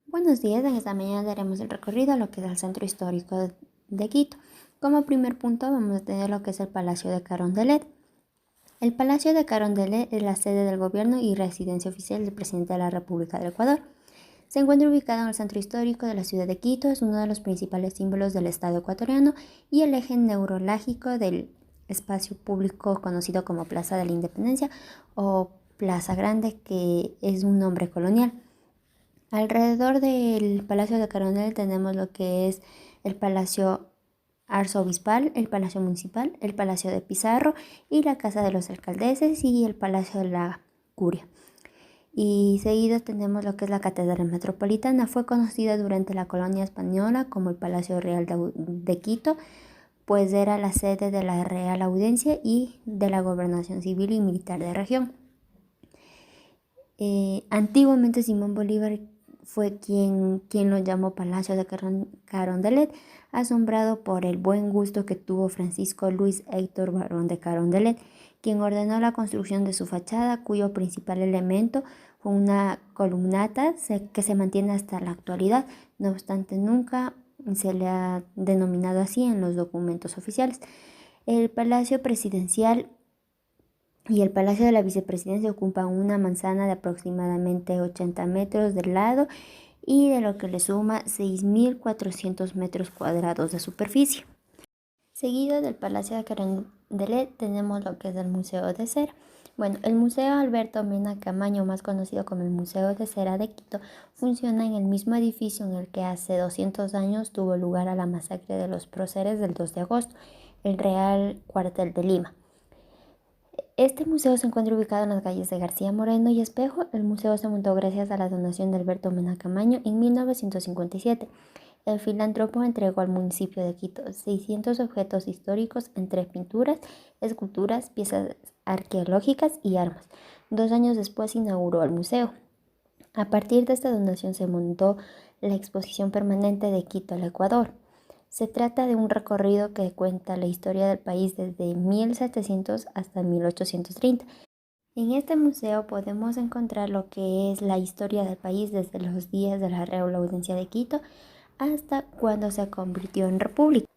Buenos días, en esta mañana daremos el recorrido a lo que es el centro histórico de Quito. Como primer punto vamos a tener lo que es el Palacio de Carondelet. El Palacio de Carondelet es la sede del gobierno y residencia oficial del presidente de la República del Ecuador. Se encuentra ubicado en el centro histórico de la ciudad de Quito, es uno de los principales símbolos del Estado ecuatoriano y el eje neurálgico del espacio público conocido como Plaza de la Independencia o Plaza Grande, que es un nombre colonial. Alrededor del Palacio de Carondelet tenemos lo que es el Palacio Arzobispal, el Palacio Municipal, el Palacio de Pizarro y la Casa de los Alcaldeses y el Palacio de la Curia. Y seguido tenemos lo que es la Catedral Metropolitana. Fue conocida durante la colonia española como el Palacio Real de Quito, pues era la sede de la Real Audiencia y de la Gobernación Civil y Militar de región. Antiguamente Simón Bolívar fue quien lo llamó Palacio de Carondelet, asombrado por el buen gusto que tuvo Francisco Luis Héctor Barón de Carondelet, quien ordenó la construcción de su fachada, cuyo principal elemento fue una columnata que se mantiene hasta la actualidad. No obstante, nunca se le ha denominado así en los documentos oficiales. El Palacio Presidencial y el Palacio de la Vicepresidencia ocupan una manzana de aproximadamente 80 metros de lado y de lo que le suma 6.400 metros cuadrados de superficie. Seguido del Palacio de Carondelet tenemos lo que es el Museo de Cera. Bueno, el Museo Alberto Mena Camaño, más conocido como el Museo de Cera de Quito, funciona en el mismo edificio en el que hace 200 años tuvo lugar a la masacre de los próceres del 2 de agosto, el Real Cuartel de Lima. Este museo se encuentra ubicado en las calles de García Moreno y Espejo. El museo se montó gracias a la donación de Alberto Mena Camaño en 1957. El filántropo entregó al municipio de Quito 600 objetos históricos entre pinturas, esculturas, piezas arqueológicas y armas. 2 años después inauguró el museo. A partir de esta donación se montó la exposición permanente de Quito al Ecuador. Se trata de un recorrido que cuenta la historia del país desde 1700 hasta 1830. En este museo podemos encontrar lo que es la historia del país desde los días de la Real Audiencia de Quito hasta cuando se convirtió en república.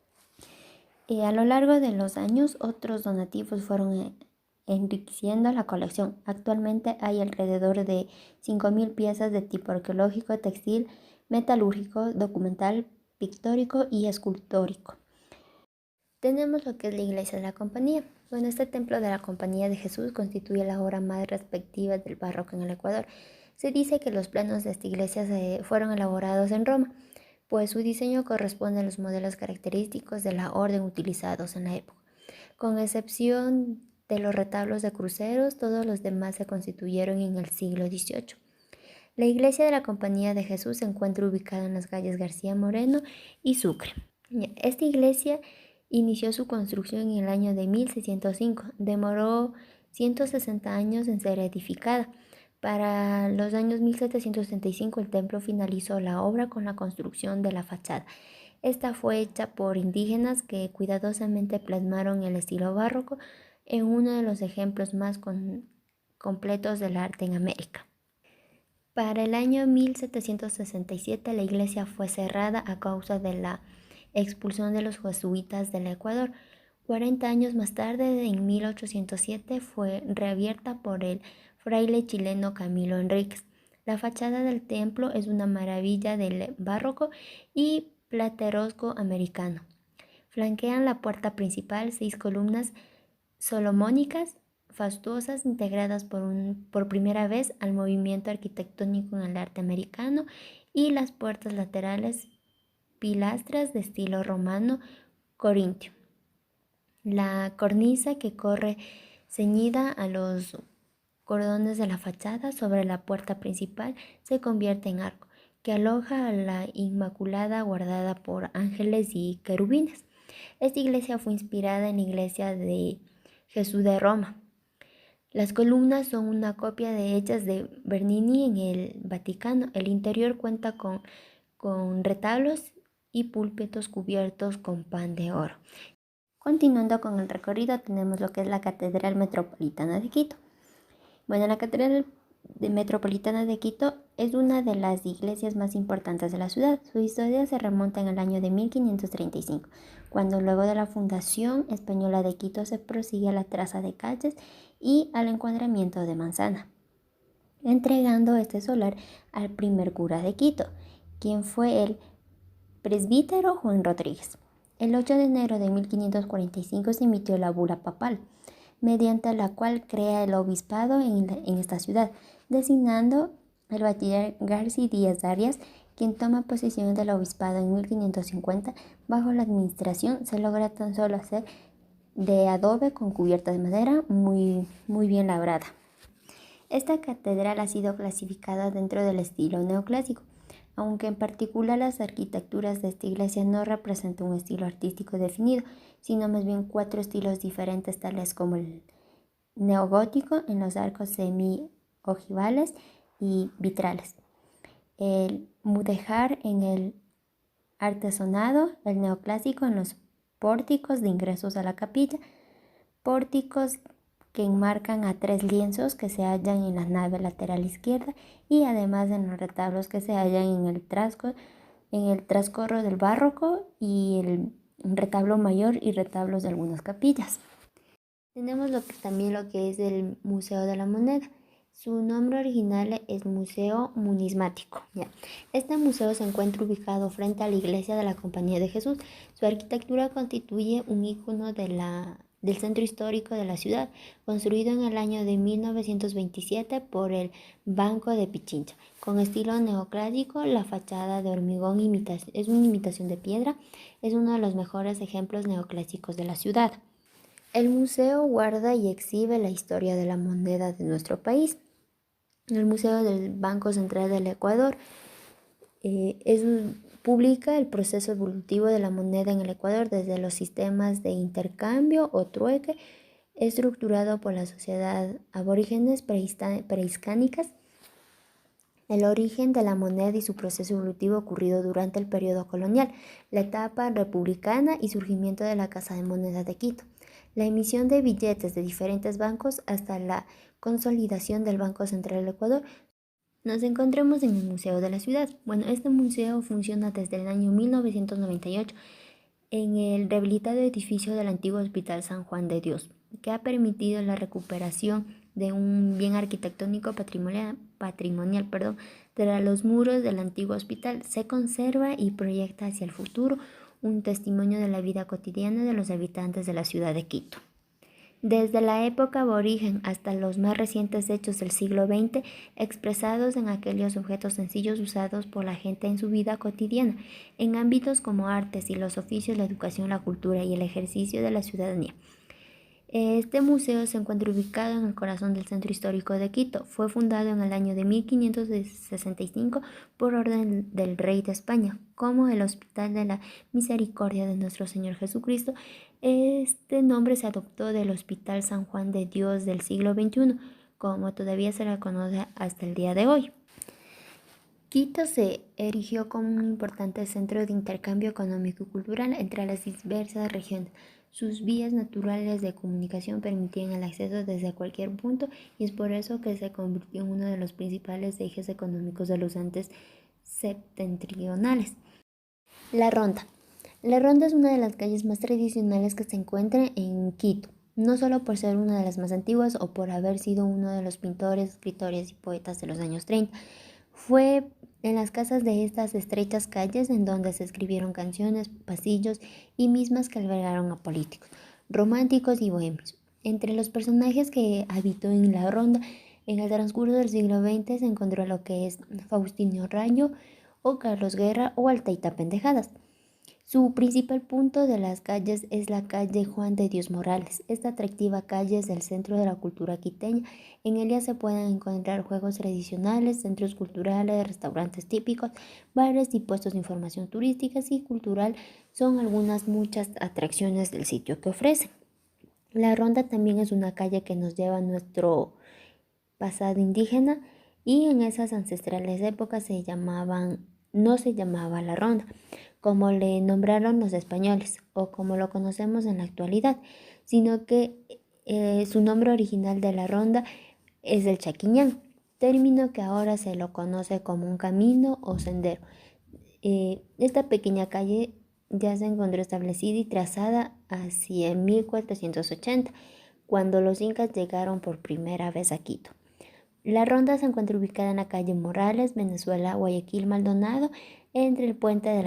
A lo largo de los años, otros donativos fueron enriqueciendo la colección. Actualmente hay alrededor de 5.000 piezas de tipo arqueológico, textil, metalúrgico, documental, pictórico y escultórico. Tenemos lo que es la iglesia de la Compañía. Bueno, este templo de la Compañía de Jesús constituye la obra más respectiva del barroco en el Ecuador. Se dice que los planos de esta iglesia fueron elaborados en Roma, pues su diseño corresponde a los modelos característicos de la orden utilizados en la época. Con excepción de los retablos de cruceros, todos los demás se constituyeron en el siglo XVIII. La iglesia de la Compañía de Jesús se encuentra ubicada en las calles García Moreno y Sucre. Esta iglesia inició su construcción en el año de 1605. Demoró 160 años en ser edificada. Para los años 1765 el templo finalizó la obra con la construcción de la fachada. Esta fue hecha por indígenas que cuidadosamente plasmaron el estilo barroco en uno de los ejemplos más completos del arte en América. Para el año 1767 la iglesia fue cerrada a causa de la expulsión de los jesuitas del Ecuador. 40 años más tarde, en 1807, fue reabierta por el fraile chileno Camilo Enríquez. La fachada del templo es una maravilla del barroco y plateresco americano. Flanquean la puerta principal 6 columnas solomónicas fastuosas integradas por primera vez al movimiento arquitectónico en el arte americano, y las puertas laterales pilastras de estilo romano corintio. La cornisa que corre ceñida a los cordones de la fachada sobre la puerta principal se convierte en arco, que aloja a la Inmaculada guardada por ángeles y querubines. Esta iglesia fue inspirada en la iglesia de Jesús de Roma. Las columnas son una copia de hechas de Bernini en el Vaticano. El interior cuenta con retablos y púlpitos cubiertos con pan de oro. Continuando con el recorrido, tenemos lo que es la Catedral Metropolitana de Quito. Bueno, la Catedral metropolitana de Quito es una de las iglesias más importantes de la ciudad. Su historia se remonta en el año de 1535, cuando luego de la fundación española de Quito se prosigue a la traza de calles y al encuadramiento de manzana, entregando este solar al primer cura de Quito, quien fue el presbítero Juan Rodríguez. El 8 de enero de 1545 se emitió la bula papal, mediante la cual crea el obispado en esta ciudad, designando al bachiller García Díaz Arias, quien toma posesión del obispado en 1550. Bajo la administración se logra tan solo hacer de adobe con cubierta de madera muy bien labrada. Esta catedral ha sido clasificada dentro del estilo neoclásico, aunque en particular las arquitecturas de esta iglesia no representan un estilo artístico definido, sino más bien 4 estilos diferentes, tales como el neogótico en los arcos semi-ojivales y vitrales, el mudéjar en el artesonado, el neoclásico en los pórticos de ingresos a la capilla, pórticos que enmarcan a 3 lienzos que se hallan en la nave lateral izquierda y además en los retablos que se hallan en el trascorro del barroco y el retablo mayor y retablos de algunas capillas. Tenemos también lo que es el Museo de la Moneda. Su nombre original es Museo Numismático. Este museo se encuentra ubicado frente a la iglesia de la Compañía de Jesús. Su arquitectura constituye un icono del centro histórico de la ciudad, construido en el año de 1927 por el Banco de Pichincha. Con estilo neoclásico, la fachada de hormigón es una imitación de piedra. Es uno de los mejores ejemplos neoclásicos de la ciudad. El museo guarda y exhibe la historia de la moneda de nuestro país. El Museo del Banco Central del Ecuador publica el proceso evolutivo de la moneda en el Ecuador desde los sistemas de intercambio o trueque estructurado por la sociedad aborígenes prehispánicas, el origen de la moneda y su proceso evolutivo ocurrido durante el periodo colonial, la etapa republicana y surgimiento de la Casa de Moneda de Quito, la emisión de billetes de diferentes bancos hasta la consolidación del Banco Central del Ecuador. Nos encontramos en el Museo de la Ciudad. Este museo funciona desde el año 1998 en el rehabilitado edificio del antiguo Hospital San Juan de Dios, que ha permitido la recuperación de un bien arquitectónico patrimonial, tras los muros del antiguo hospital. Se conserva y proyecta hacia el futuro un testimonio de la vida cotidiana de los habitantes de la ciudad de Quito. Desde la época aborigen hasta los más recientes hechos del siglo XX, expresados en aquellos objetos sencillos usados por la gente en su vida cotidiana, en ámbitos como artes y los oficios, la educación, la cultura y el ejercicio de la ciudadanía. Este museo se encuentra ubicado en el corazón del centro histórico de Quito. Fue fundado en el año de 1565 por orden del rey de España, como el Hospital de la Misericordia de nuestro Señor Jesucristo. Este nombre se adoptó del Hospital San Juan de Dios del siglo XXI, como todavía se le conoce hasta el día de hoy. Quito se erigió como un importante centro de intercambio económico y cultural entre las diversas regiones. Sus vías naturales de comunicación permitían el acceso desde cualquier punto y es por eso que se convirtió en uno de los principales ejes económicos de los Andes septentrionales. La Ronda. La Ronda es una de las calles más tradicionales que se encuentra en Quito, no solo por ser una de las más antiguas o por haber sido uno de los pintores, escritores y poetas de los años 30. Fue en las casas de estas estrechas calles en donde se escribieron canciones, pasillos y mismas que albergaron a políticos, románticos y bohemios. Entre los personajes que habitó en la Ronda en el transcurso del siglo XX se encontró lo que es Faustino Rayo o Carlos Guerra o Altaita Pendejadas. Su principal punto de las calles es la calle Juan de Dios Morales. Esta atractiva calle es el centro de la cultura quiteña. En ella se pueden encontrar juegos tradicionales, centros culturales, restaurantes típicos, bares y puestos de información turística y cultural. Son muchas atracciones del sitio que ofrecen. La Ronda también es una calle que nos lleva a nuestro pasado indígena y en esas ancestrales épocas no se llamaba La Ronda, como le nombraron los españoles o como lo conocemos en la actualidad, sino que su nombre original de La Ronda es el Chaquiñán. término que ahora se lo conoce como un camino o sendero. Esta pequeña calle ya se encontró establecida y trazada hacia 1480, cuando los incas llegaron por primera vez a Quito. La ronda se encuentra ubicada en la calle Morales, Venezuela, Guayaquil, Maldonado, entre el puente de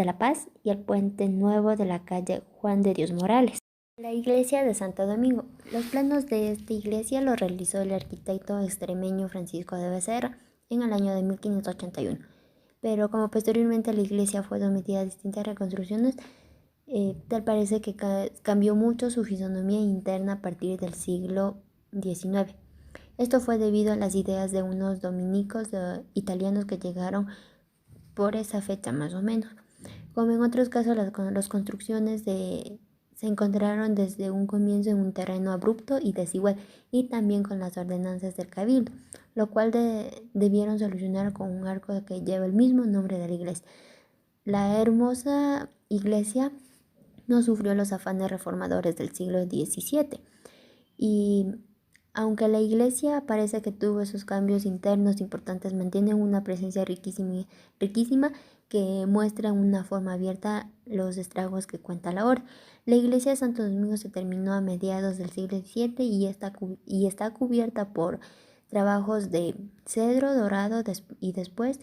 la Paz y el puente nuevo de la calle Juan de Dios Morales. La iglesia de Santo Domingo. Los planos de esta iglesia los realizó el arquitecto extremeño Francisco de Becerra en el año de 1581. Pero como posteriormente la iglesia fue sometida a distintas reconstrucciones, tal parece que cambió mucho su fisonomía interna a partir del siglo XIX. Esto fue debido a las ideas de unos dominicos italianos que llegaron por esa fecha más o menos. Como en otros casos, las construcciones se encontraron desde un comienzo en un terreno abrupto y desigual, y también con las ordenanzas del cabildo, lo cual debieron solucionar con un arco que lleva el mismo nombre de la iglesia. La hermosa iglesia no sufrió los afanes reformadores del siglo XVII, y aunque la iglesia parece que tuvo esos cambios internos importantes, mantiene una presencia riquísima que muestra en una forma abierta los estragos que cuenta la obra. La iglesia de Santo Domingo se terminó a mediados del siglo XVII y está cubierta por trabajos de cedro dorado y después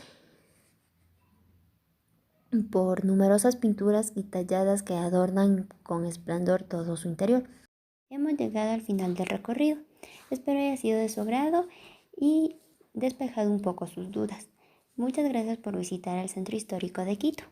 por numerosas pinturas y talladas que adornan con esplendor todo su interior. Hemos llegado al final del recorrido. Espero haya sido de su agrado y despejado un poco sus dudas. Muchas gracias por visitar el Centro Histórico de Quito.